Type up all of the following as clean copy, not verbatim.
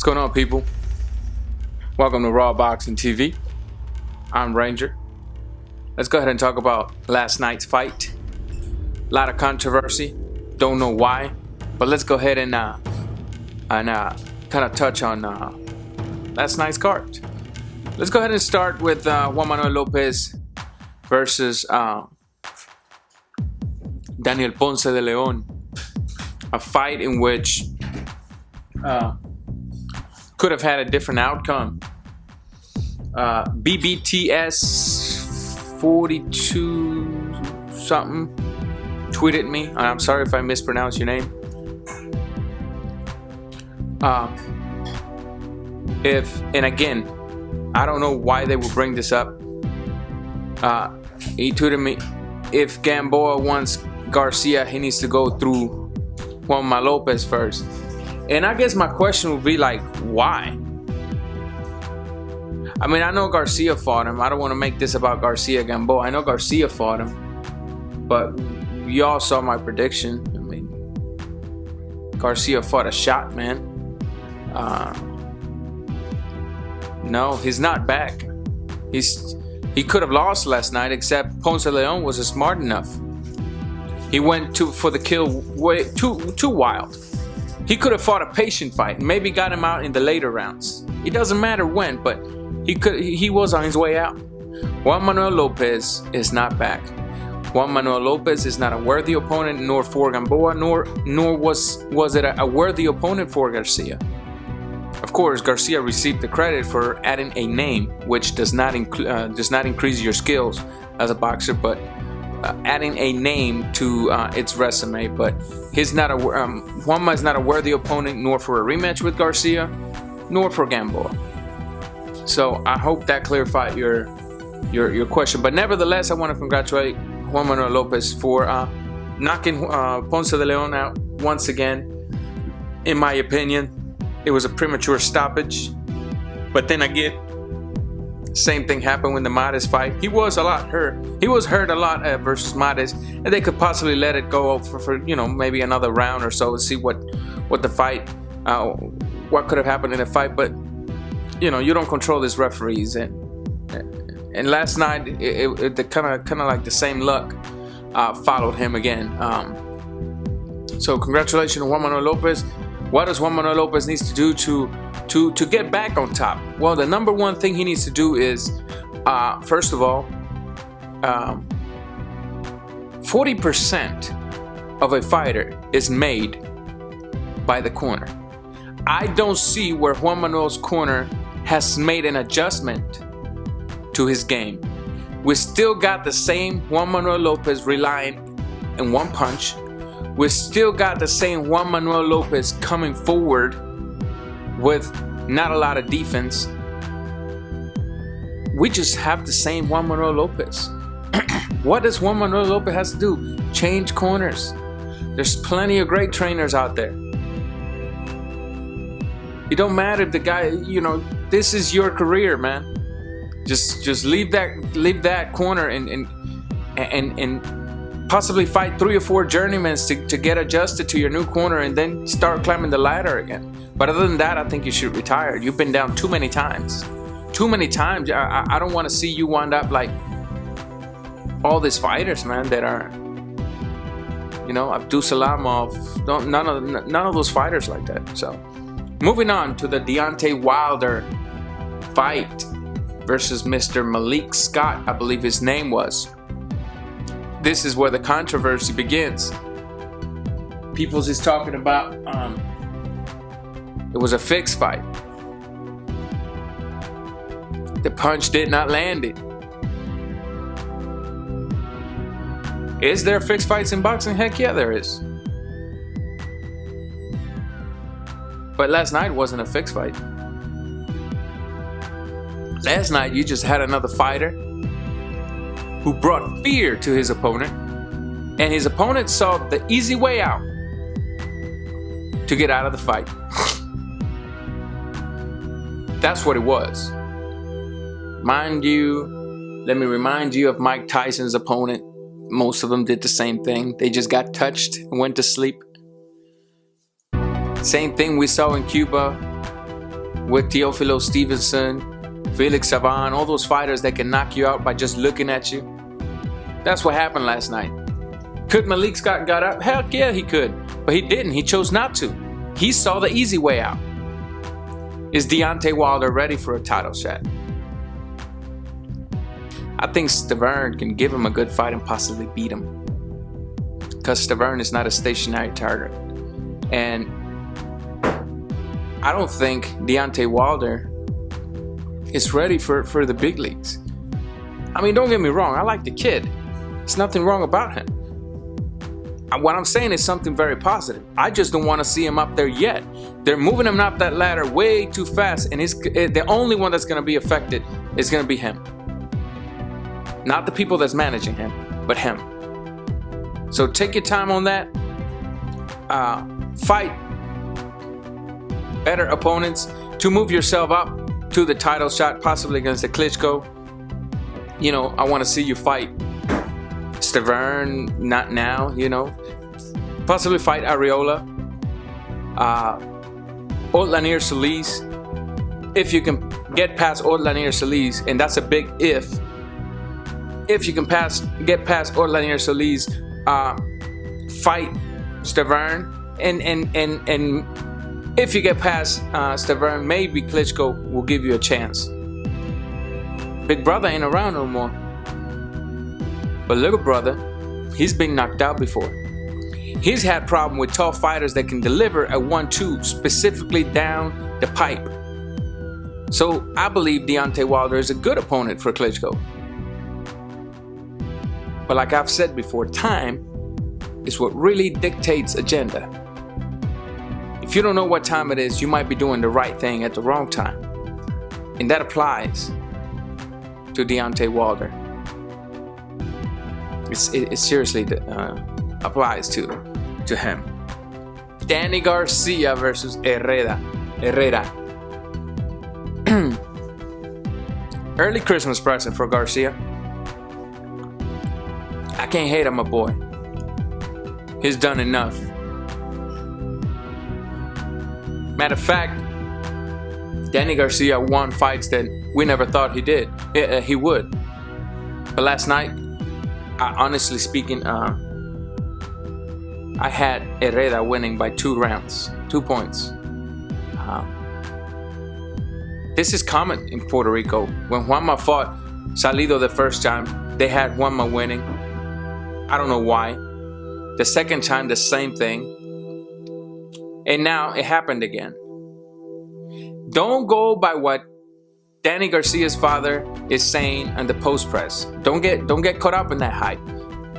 What's going on, people? Welcome to Raw Boxing TV. I'm Ranger. Let's go ahead and talk about last night's fight. A lot of controversy. Don't know why, but let's go ahead and kind of touch on last night's card. Let's go ahead and start with Juan Manuel Lopez versus Daniel Ponce de Leon. A fight in which could have had a different outcome. BBTS 42 something tweeted me. I'm sorry if I mispronounced your name. And again, I don't know why they would bring this up. He tweeted me, if Gamboa wants Garcia, he needs to go through Juan Manuel Lopez first. And I guess my question would be like, why? I mean, I know Garcia fought him. I don't want to make this about Garcia Gamboa. I know Garcia fought him, but y'all saw my prediction. I mean, Garcia fought a shot, man. No, he's not back. He could have lost last night, except Ponce de Leon was smart enough. He went for the kill way too wild. He could have fought a patient fight, maybe got him out in the later rounds. It doesn't matter when, but he was on his way out. Juan Manuel Lopez is not back. Juan Manuel Lopez is not a worthy opponent, nor for Gamboa, nor was it a worthy opponent for Garcia. Of course, Garcia received the credit for adding a name, which does not increase your skills as a boxer, but adding a name to its resume. But Juanma is not a worthy opponent, nor for a rematch with Garcia, nor for Gamboa. So I hope that clarified your question. But nevertheless, I want to congratulate Juan Manuel Lopez for knocking Ponce de Leon out once again. In my opinion, it was a premature stoppage. But then again, same thing happened when the Mares fight. He was a lot hurt. He was hurt a lot versus Mares, and they could possibly let it go for maybe another round or so to see what the fight, what could have happened in the fight. But you don't control these referees, and last night it kind of like the same luck followed him again. So congratulations to Juan Manuel Lopez. What does Juan Manuel Lopez needs to do to get back on top? Well, the number one thing he needs to do is, first of all, 40% of a fighter is made by the corner. I don't see where Juan Manuel's corner has made an adjustment to his game. We still got the same Juan Manuel Lopez relying on one punch. We still got the same Juan Manuel Lopez coming forward with not a lot of defense. We just have the same Juan Manuel Lopez. What does Juan Manuel Lopez has to do? Change corners. There's plenty of great trainers out there. It don't matter if the guy, this is your career, man. Just leave that corner and possibly fight 3 or 4 journeymen to get adjusted to your new corner and then start climbing the ladder again. But other than that, I think you should retire. You've been down too many times. Too many times. I don't want to see you wind up like all these fighters, man, that are, Abdul Salamov. None of those fighters like that. So, moving on to the Deontay Wilder fight versus Mr. Malik Scott, I believe his name was. This is where the controversy begins. Peoples is talking about it was a fixed fight. The punch did not land it. Is there fixed fights in boxing? Heck yeah, there is. But last night wasn't a fixed fight. Last night you just had another fighter who brought fear to his opponent, and his opponent saw the easy way out to get out of the fight. That's what it was. Mind you, let me remind you of Mike Tyson's opponent. Most of them did the same thing. They just got touched and went to sleep. Same thing we saw in Cuba with Teofilo Stevenson, Felix Savan, all those fighters that can knock you out by just looking at you. That's what happened last night. Could Malik Scott got up? Heck yeah, he could. But he didn't. He chose not to. He saw the easy way out. Is Deontay Wilder ready for a title shot? I think Stavern can give him a good fight and possibly beat him. Because Stavern is not a stationary target. And I don't think Deontay Wilder is ready for the big leagues. I mean, don't get me wrong. I like the kid. There's nothing wrong about him. What I'm saying is something very positive. I just don't want to see him up there yet. They're moving him up that ladder way too fast, and the only one that's going to be affected is going to be him. Not the people that's managing him, but him. So take your time on that. Fight better opponents to move yourself up to the title shot, possibly against the Klitschko. You know, I want to see you fight Stavern, not now, you know. Possibly fight Areola. Otlanier Solis. If you can get past Otlanier Solis, and that's a big if. If you can get past Otlanier Solis, fight Stavern, and if you get past Stavern, maybe Klitschko will give you a chance. Big brother ain't around no more. But little brother, he's been knocked out before. He's had problem with tall fighters that can deliver a 1-2 specifically down the pipe. So I believe Deontay Wilder is a good opponent for Klitschko. But like I've said before, time is what really dictates agenda. If you don't know what time it is, you might be doing the right thing at the wrong time. And that applies to Deontay Wilder. It seriously applies to him. Danny Garcia versus Herrera. Early Christmas present for Garcia. I can't hate on my boy. He's done enough. Matter of fact, Danny Garcia won fights that we never thought he would. But last night, honestly speaking, I had Herrera winning by 2 rounds, 2 points. This is common in Puerto Rico. When Juanma fought Salido the first time, they had Juanma winning. I don't know why. The second time, the same thing. And now it happened again. Don't go by what Danny Garcia's father is saying on the post press. Don't get caught up in that hype.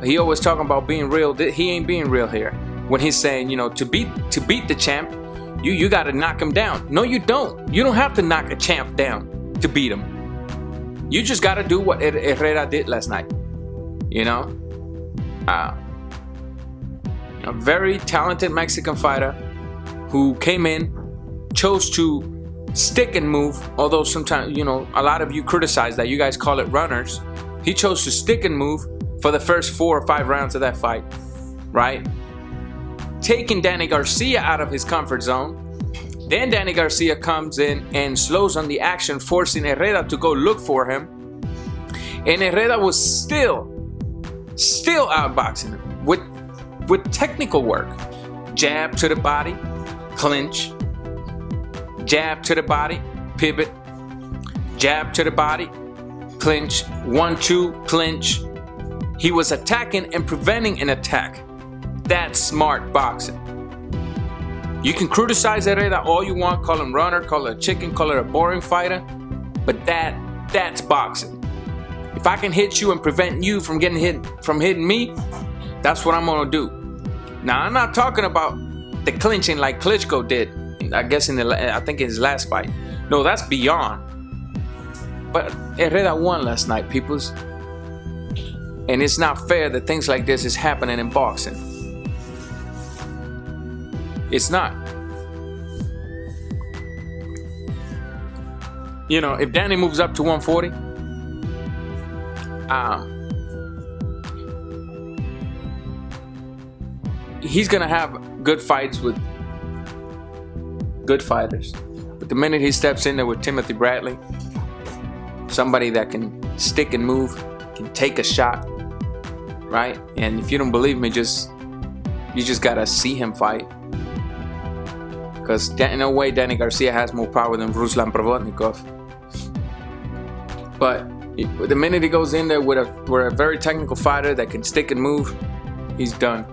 He always talking about being real. He ain't being real here. When he's saying, you know, to beat the champ, you got to knock him down. No, you don't. You don't have to knock a champ down to beat him. You just got to do what Herrera did last night. You know, a very talented Mexican fighter who came in, chose to stick and move, although sometimes, you know, a lot of you criticize that. You guys call it runners. He chose to stick and move for the first 4 or 5 rounds of that fight, right? Taking Danny Garcia out of his comfort zone. Then Danny Garcia comes in and slows on the action, forcing Herrera to go look for him. And Herrera was still outboxing him with technical work. Jab to the body, clinch. Jab to the body, pivot. Jab to the body, clinch. 1-2, clinch. He was attacking and preventing an attack. That's smart boxing. You can criticize Herrera all you want, call him runner, call it a chicken, call it a boring fighter, but that's boxing. If I can hit you and prevent you from hitting me, that's what I'm gonna do. Now I'm not talking about the clinching like Klitschko did. I guess I think in his last fight. No, that's beyond. But Herrera won last night, peoples. And it's not fair that things like this is happening in boxing. It's not. You know, if Danny moves up to 140, he's gonna have good fights with good fighters. But the minute he steps in there with Timothy Bradley, somebody that can stick and move, can take a shot, right? And if you don't believe me, you just gotta see him fight. Because in no way Danny Garcia has more power than Ruslan Provodnikov. But the minute he goes in there with a very technical fighter that can stick and move, he's done.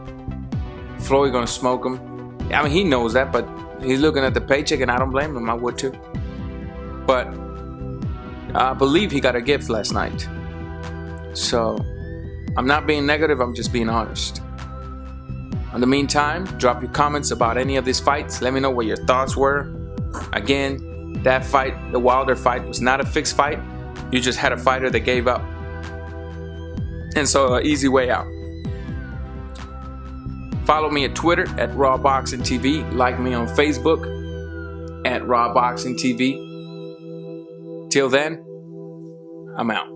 Floyd gonna smoke him. I mean, he knows that, but he's looking at the paycheck, and I don't blame him. I would too. But I believe he got a gift last night. So I'm not being negative, I'm just being honest. In the meantime, drop your comments about any of these fights. Let me know what your thoughts were. Again, that fight, the Wilder fight, was not a fixed fight. You just had a fighter that gave up. And so an easy way out. Follow me at Twitter at RawBoxingTV. Like me on Facebook at RawBoxingTV. Till then, I'm out.